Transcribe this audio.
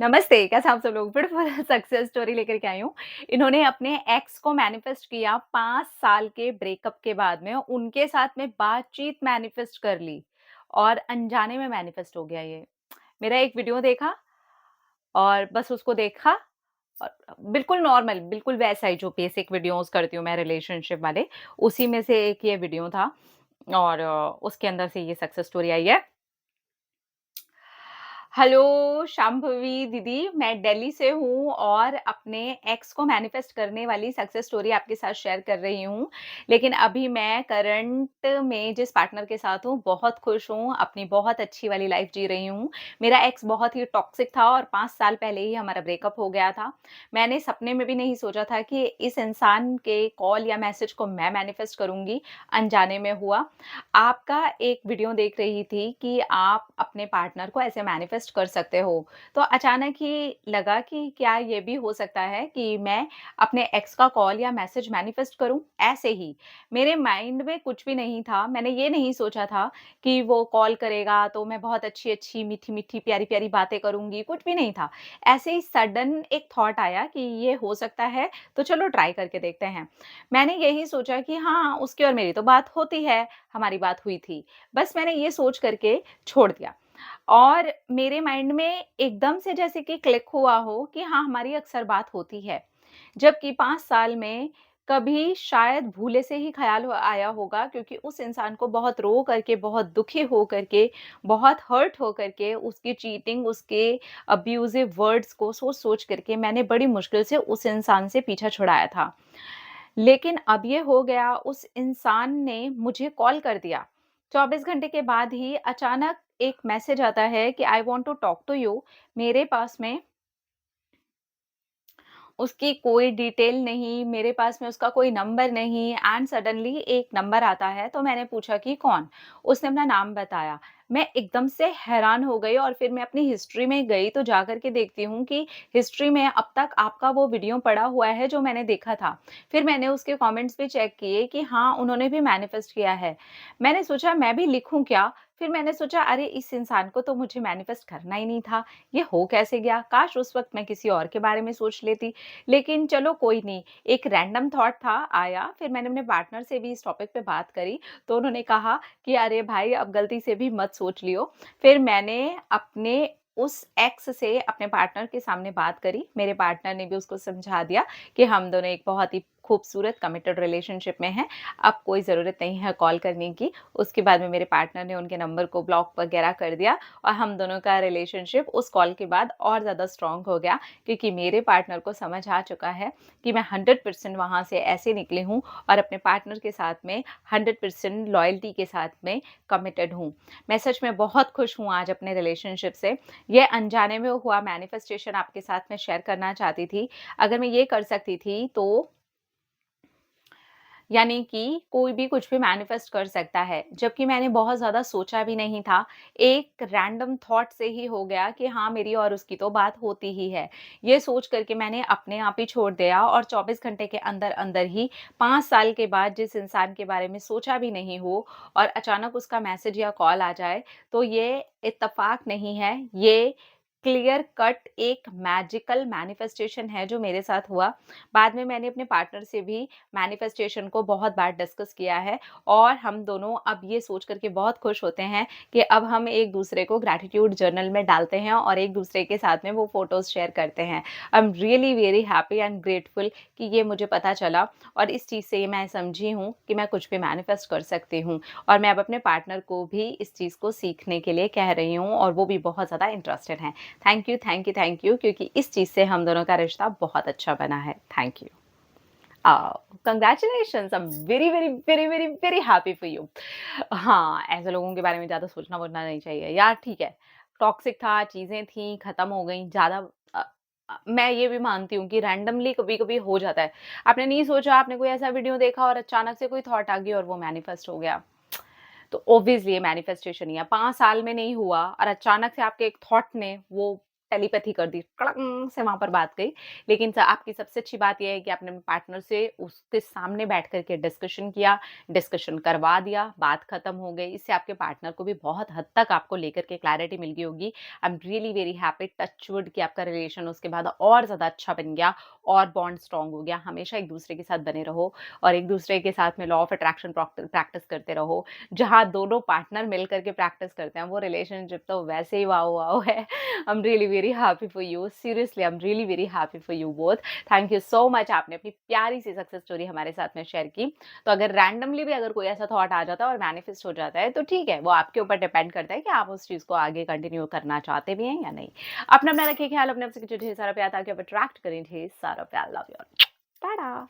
नमस्ते, कैसे आप सब लोग? ब्यूटीफुल सक्सेस स्टोरी लेकर के आई हूँ। इन्होंने अपने एक्स को मैनिफेस्ट किया 5 साल के ब्रेकअप के बाद में, उनके साथ में बातचीत मैनिफेस्ट कर ली और अनजाने में मैनिफेस्ट हो गया ये। मेरा एक वीडियो देखा और बस उसको देखा और बिल्कुल नॉर्मल, बिल्कुल वैसा ही जो बेसिक वीडियोज़ करती हूँ मैं रिलेशनशिप वाले, उसी में से एक ये वीडियो था और उसके अंदर से ये सक्सेस स्टोरी आई है। हेलो शांभवी दीदी, मैं दिल्ली से हूँ और अपने एक्स को मैनिफेस्ट करने वाली सक्सेस स्टोरी आपके साथ शेयर कर रही हूँ। लेकिन अभी मैं करंट में जिस पार्टनर के साथ हूँ, बहुत खुश हूँ, अपनी बहुत अच्छी वाली लाइफ जी रही हूँ। मेरा एक्स बहुत ही टॉक्सिक था और 5 साल पहले ही हमारा ब्रेकअप हो गया था। मैंने सपने में भी नहीं सोचा था कि इस इंसान के कॉल या मैसेज को मैं मैनिफेस्ट करूँगी, अनजाने में हुआ। आपका एक वीडियो देख रही थी कि आप अपने पार्टनर को ऐसे मैनिफेस्ट कर सकते हो। तो अचानक ही लगा कि क्या ये भी हो सकता है कि मैं अपने एक्स का कॉल या मैसेज मैनिफेस्ट करूँ? ऐसे ही। मेरे माइंड में कुछ भी नहीं था। मैंने ये नहीं सोचा था कि वो कॉल करेगा तो मैं बहुत अच्छी-अच्छी, मीठी-मीठी, प्यारी-प्यारी बातें करूँगी, कुछ भी नहीं था। ऐसे ही सडन एक थॉट आया कि ये हो सकता है, तो चलो ट्राई करके देखते हैं। मैंने यही सोचा कि हाँ, उसकी और मेरी तो बात होती है, हमारी बात हुई थी। बस मैंने ये सोच कर के छोड़ दिया और मेरे माइंड में एकदम से जैसे कि क्लिक हुआ हो कि हाँ, हमारी अक्सर बात होती है। जबकि 5 साल में कभी शायद भूले से ही ख़्याल आया होगा क्योंकि उस इंसान को बहुत रो करके, बहुत दुखी हो करके, बहुत हर्ट हो करके, उसकी चीटिंग, उसके अब्यूज़िव वर्ड्स को सोच-सोच करके मैंने बड़ी मुश्किल से उस इंसान से पीछा छुड़ाया था। लेकिन अब ये हो गया, उस इंसान ने मुझे कॉल कर दिया। 24 घंटे के बाद ही अचानक एक मैसेज आता है कि I want to talk to you. मेरे पास में उसकी कोई डिटेल नहीं, मेरे पास में उसका कोई नंबर नहीं एंड सडनली एक नंबर आता है, तो मैंने पूछा कि कौन? उसने अपना नाम बताया। मैं एकदम से हैरान हो गई और फिर मैं अपनी हिस्ट्री में गई तो जाकर के देखती हूँ कि हिस्ट्री में अब तक आपका वो वीडियो पड़ा हुआ है जो मैंने देखा था। फिर मैंने उसके कमेंट्स भी चेक किए कि हाँ, उन्होंने भी मैनिफेस्ट किया है। मैंने सोचा मैं भी लिखूँ क्या? फिर मैंने सोचा अरे! इस इंसान को तो मुझे मैनिफेस्ट करना ही नहीं था, ये हो कैसे गया? काश उस वक़्त मैं किसी और के बारे में सोच लेती। लेकिन चलो कोई नहीं, एक रैंडम थॉट था आया, फिर मैंने अपने पार्टनर से भी इस टॉपिक पे बात करी, तो उन्होंने कहा कि अरे भाई अब गलती से भी मत सोच लियो। फिर मैंने अपने उस एक्स से अपने पार्टनर के सामने बात करी, मेरे पार्टनर ने भी उसको समझा दिया कि हम दोनों एक बहुत ही खूबसूरत कमिटेड रिलेशनशिप में हैं, अब कोई ज़रूरत नहीं है कॉल करने की। उसके बाद में मेरे पार्टनर ने उनके नंबर को ब्लॉक वगैरह कर दिया और हम दोनों का रिलेशनशिप उस कॉल के बाद और ज़्यादा स्ट्रॉन्ग हो गया। क्योंकि मेरे पार्टनर को समझ आ चुका है कि मैं 100% वहाँ से ऐसे निकली हूँ और अपने पार्टनर के साथ में 100% लॉयल्टी के साथ में कमिटेड हूँ। मैं सच में बहुत खुश हूँ आज अपने रिलेशनशिप से। ये अनजाने में हुआ मैनिफेस्टेशन आपके साथ में शेयर करना चाहती थी। अगर मैं ये कर सकती थी तो यानी कि कोई भी कुछ भी मैनिफेस्ट कर सकता है, जबकि मैंने बहुत ज़्यादा सोचा भी नहीं था। एक रैंडम थॉट से ही हो गया कि हाँ, मेरी और उसकी तो बात होती ही है। ये सोच कर के मैंने अपने आप ही छोड़ दिया और 24 घंटे के अंदर-अंदर ही 5 साल के बाद जिस इंसान के बारे में सोचा भी नहीं हो और अचानक उसका मैसेज या कॉल आ जाए, तो ये इत्तेफ़ाक नहीं है, ये क्लियर कट एक मैजिकल मैनिफेस्टेशन है जो मेरे साथ हुआ। बाद में मैंने अपने पार्टनर से भी मैनिफेस्टेशन को बहुत बार डिस्कस किया है और हम दोनों अब ये सोच कर के बहुत खुश होते हैं कि अब हम एक-दूसरे को ग्रैटिट्यूड जर्नल में डालते हैं और एक-दूसरे के साथ में वो फ़ोटोज़ शेयर करते हैं। I am really very happy and grateful कि ये मुझे पता चला और इस चीज़ से ये मैं समझी हूँ कि मैं कुछ भी मैनिफेस्ट कर सकती हूँ और मैं अब अपने पार्टनर को भी इस चीज़ को सीखने के लिए कह रही हूँ और वो भी बहुत ज़्यादा इंटरेस्टेड हैं। Thank you, thank you, thank you क्योंकि इस चीज़ से हम दोनों का रिश्ता बहुत अच्छा बना है। Thank you. Oh, congratulations! I'm very, very, very, very, very happy for you. हाँ, ऐसे लोगों के बारे में ज़्यादा सोचना-वोचना नहीं चाहिए। यार ठीक है, टॉक्सिक था, चीज़ें थी, खत्म हो गईं, ज़्यादा अ मैं ये भी मानती हूँ कि रैंडमली कभी-कभी हो जाता है। आपने नहीं सोचा, आपने कोई ऐसा वीडियो देखा और अचानक से कोई थॉट आ गई और वो मैनिफेस्ट हो गया। तो ऑब्वियसली ये मैनिफेस्टेशन ही है। 5 साल में नहीं हुआ और अचानक से आपके एक थॉट ने वो टेलीपैथी कर दी, कड़ंग से वहाँ पर बात गई। लेकिन स आपकी सबसे अच्छी बात ये है कि आपने अपने पार्टनर से उसके सामने बैठ कर के डिस्कशन किया, डिस्कशन करवा दिया, बात खत्म हो गई। इससे आपके पार्टनर को भी बहुत हद तक आपको लेकर के क्लैरिटी मिल गई होगी। I am really very happy, touch wood कि आपका रिलेशन उसके बाद और ज़्यादा अच्छा बन गया और बॉन्ड स्ट्रॉन्ग हो गया। हमेशा एक-दूसरे के साथ बने रहो और एक-दूसरे के साथ में लॉ ऑफ अट्रैक्शन प्रैक्टिस करते रहो। जहाँ दोनों पार्टनर मिल कर के प्रैक्टिस करते हैं, वो रिलेशनशिप तो वैसे ही वाओ वाओ है। I am really very happy for you. Seriously I am really very happy for you both. Thank you so much, आपने अपनी प्यारी सी सक्सेस स्टोरी हमारे साथ में शेयर की। तो अगर रैंडमली भी अगर कोई ऐसा थॉट आ जाता है और मैनिफेस्ट हो जाता है, तो ठीक है, वो आपके ऊपर डिपेंड करता है कि आप उस चीज़ को आगे कंटिन्यू करना चाहते भी हैं या नहीं। अपना-अपना रखिए ख्याल, अपने आप से ढेर सारा प्यार, ताकि आप अट्रैक्ट करें ढेर सारा प्यार। Love you all. टाटा।